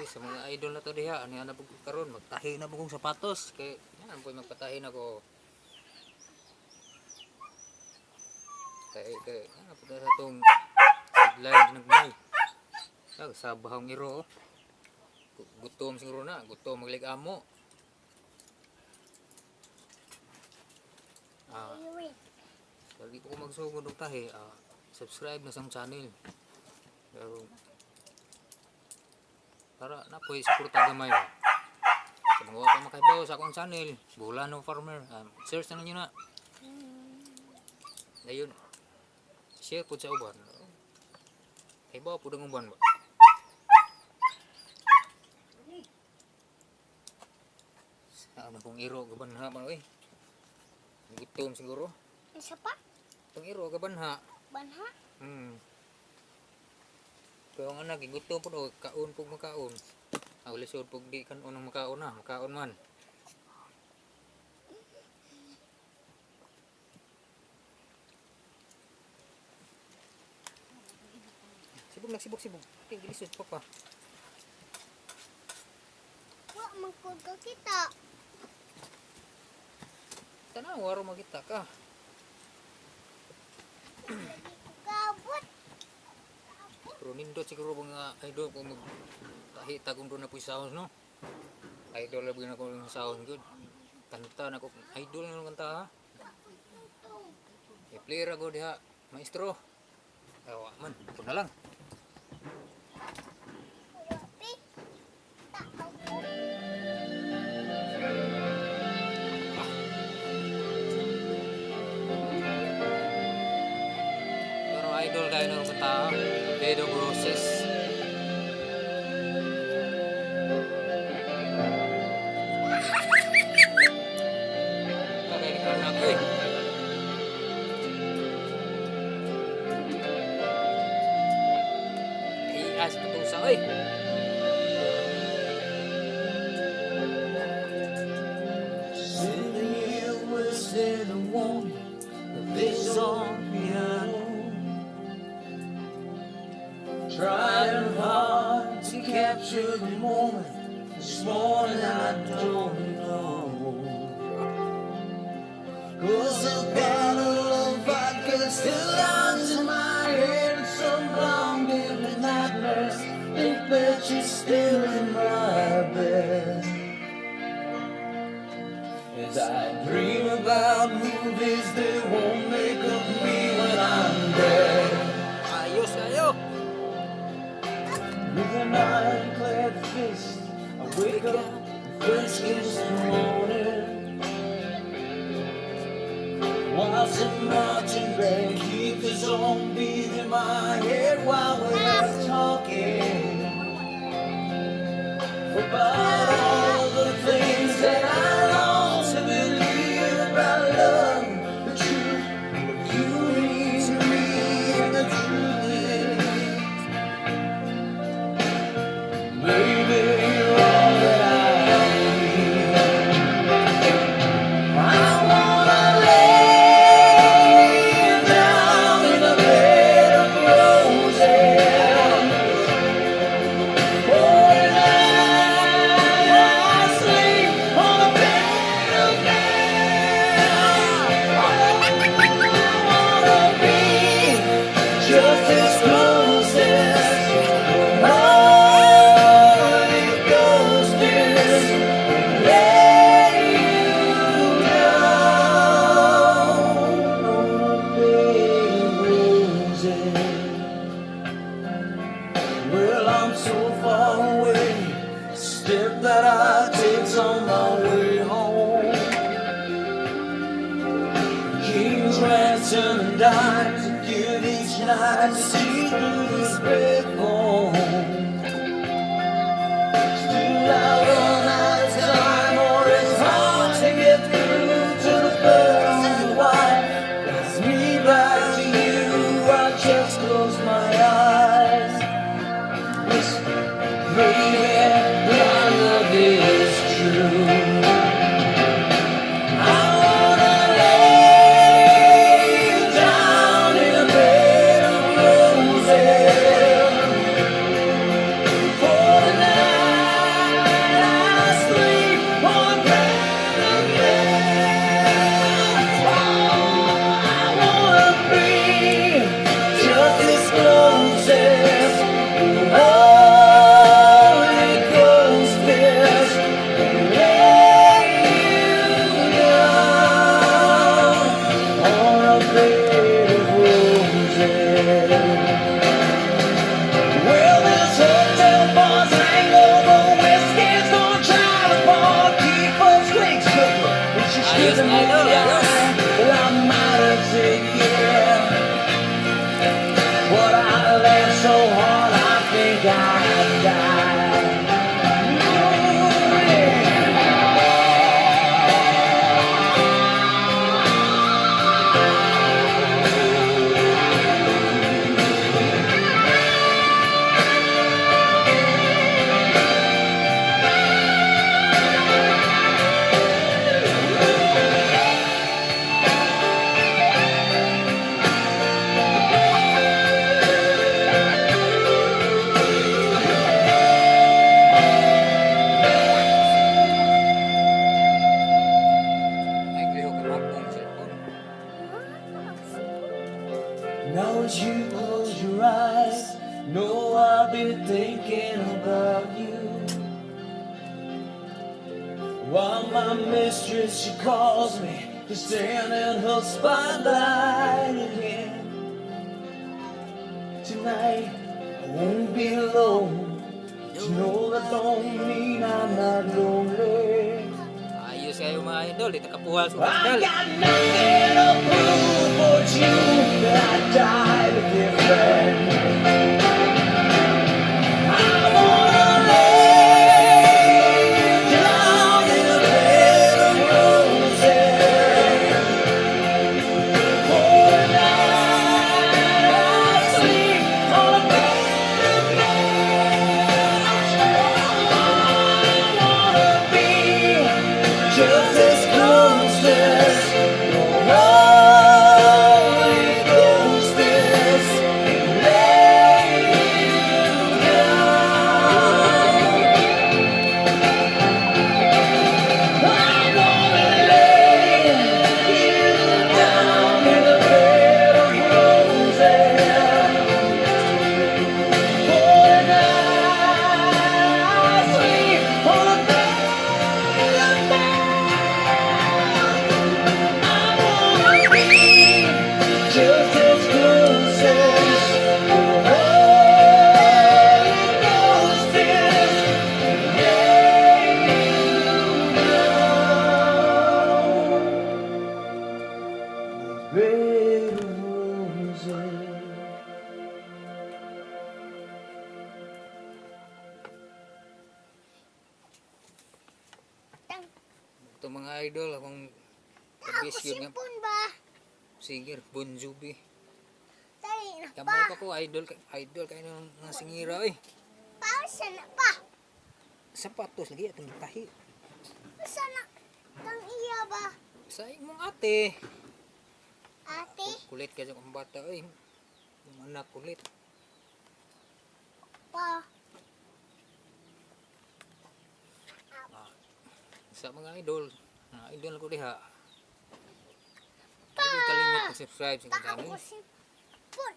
sa mga idol na to diha, ani ana pug karon magtahi na po kong sapatos kay yan po magpatahi na ko. Kay ano po sa tong headline nagmay. Kag sa bahong iro. Gutom siguro na, gutom maglig amo. Kung di po ko magsugod ng tahi, subscribe na sa channel. Pero, para na po suporta gamay. Sa mga wapang makaibaw sa akong channel, Bulano Farmer. Search na ninyo na. Ayun. Share po sa uban. Ibaw po ng uban ba? Ano kung iro gaban ha man oy. Gutom siguro. Isa pa? Kung iro gaban ha. Banha? Pero ang anak gutom po kaon pug makaon. Lisod pug di kan unang makaon na, makaon man. Sibog. Tinggi lisod pa. Wa mangkod ka kita. Tanaw waro magita ka. Kabut. Pero nindot siguro mga idol kung magtahi tagong doon na po sound no. Idol na bigyan ako ng sound good. Kanta na ko idol na kanta ha. I-player ako diha, maestro. Awa man, ako na lang. Pero idol kayo ng kanta, Bed of Roses. Kaya ka na ko eh. Ias patusa oy. Sitting here wasted a warning, but this song behind. Trying hard to capture the moment. This morning I don't know. 'Cause a bottle of vodka still hangs in my head. Some long vivid nightmares think that you're still in my bed. As I dream about movies that won't make up me when I'm dead. Ayos kayo. With an ironclad fist, I wake up first in the morning. While some marching band keep the song beat in my head while we're talking about all the things that I long to believe about love, the truth, what you mean to me, and the truth is, maybe you're all that I need. I wanna lay down in a bed of roses. Oh, and I sleep on a bed of nails. I wanna be just as close as Holy Ghost is. Lay you down on a bed of roses. Well, I'm so far away. Step that I take's on my way home. King's ransom and dimes and give each night to see through this bed home. Still I run out of time, or it's hard to get through to the first and white. It's me back to you. I just close my eyes. Listen, baby, our love is true. I wanna lay down in a bed of roses. think I'd die. Oh, yeah. Ay, liho ka mapong cellphone. Now as you close your eyes, know I've been thinking about you. While my mistress, she calls me to stand in her spotlight again. Tonight, I won't be alone. You know that don't mean I'm not lonely. Ayos kayo mga idol, dito kapuhal sa I hospital. got nothing to prove but you that I died a different. I wanna lay down in a bed of roses. For the night I sleep on a bed of nails. I wanna be just as close as your Holy Ghost is. Lay you down. I wanna lay you down in a bed of roses. For the night I sleep on a bed of nails. I wanna be just as close as your Holy Ghost is. Lay you down. Bed of roses. Ito mga idol, akong Ako kabis yun nga. sipon ba? Sige, Bon Jovi. Dali na Kamay pa. pa ko, idol kayo ng mga singira eh. Pausa na pa. Sapatos lagi atong gitahi. Pausa na. Kang iya ba? Sa imong ate. Ate? Kulit ka dyan kung bata eh. Yung anak kulit. Pa. Sa mga idol, idol ako diha. Huwag kalimut mag-subscribe sa Ako channel. sipon.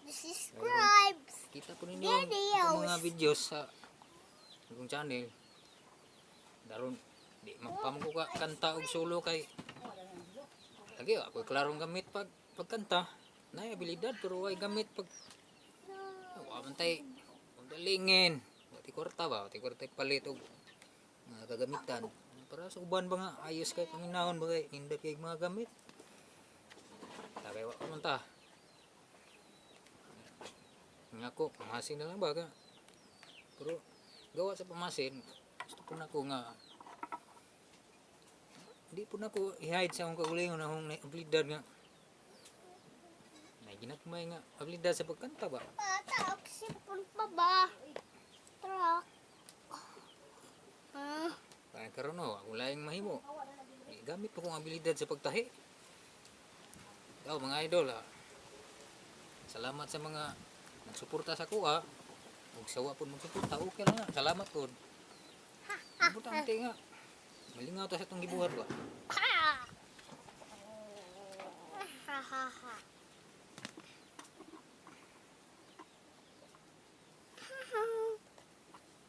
Subscribe. Kita po ninyo ang mga videos sa akong channel. Daron, di magpamang ko ka kanta og solo kay lagi ako klarong gamit pagkanta. Nay abilidad pero way gamit pag wa man tay dalingin. Ti kwarta ba, ti kwarta palit og mga kagamitan. Para sa uban ba nga ayos kay paminahon ba kay hindi kay mga gamit. Sabi wa man ta. Nga ko, pamasin na lang baga. Pero gawa sa pamasin, gusto po na ko nga hindi po na ko i-hide sa akong kaulingon na akong abilidad nga. May ginagmay nga abilidad sa pagkanta ba. Ako sipon pa ba? Truck. Kaya karon no, ako laing mahimo. Gamit po kong abilidad sa pagtahi. Ikaw mga idol salamat sa mga nagsuporta sa kuha. Huwag sawa po magsuporta, okay lang nga. Salamat po. Importante nga. Malingaw ta sa itong gibuhat ba. Ha ha ha.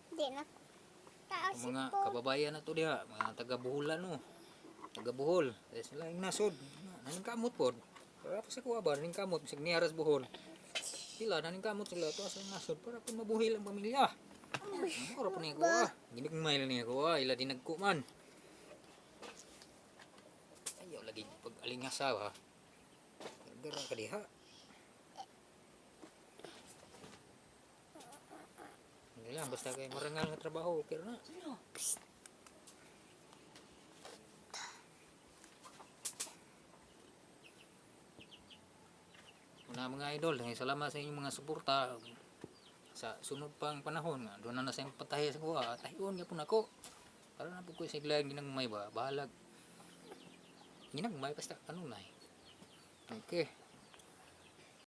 Di na. Tao Ang mga sipon. kababayan na to diha, mga taga-Buholan no. Taga-Buhol. Eh sila yung nasod. Naning kamot po. Para pa sa kuha ba, naning kamot. Bisag niyaras Buhol. Sila, naning kamot sila. Ito sa nasod. Para po mabuhi lang pamilya. Para po niya kuha. Ginigmay lang niya kuha. Ila din nagkuman. Ayaw lagi pag alingasawa. Gara ka diha. lang basta kay marangal nga trabaho okay ra na. Una mga idol, salamat sa inyong mga suporta. Sa sunod pang panahon nga doon na sa patahe sa kuha, tahiyon gyapon ako. Para na po ko sigla ginagmay ba, bahalag. Ginagmay basta ano na. Okay.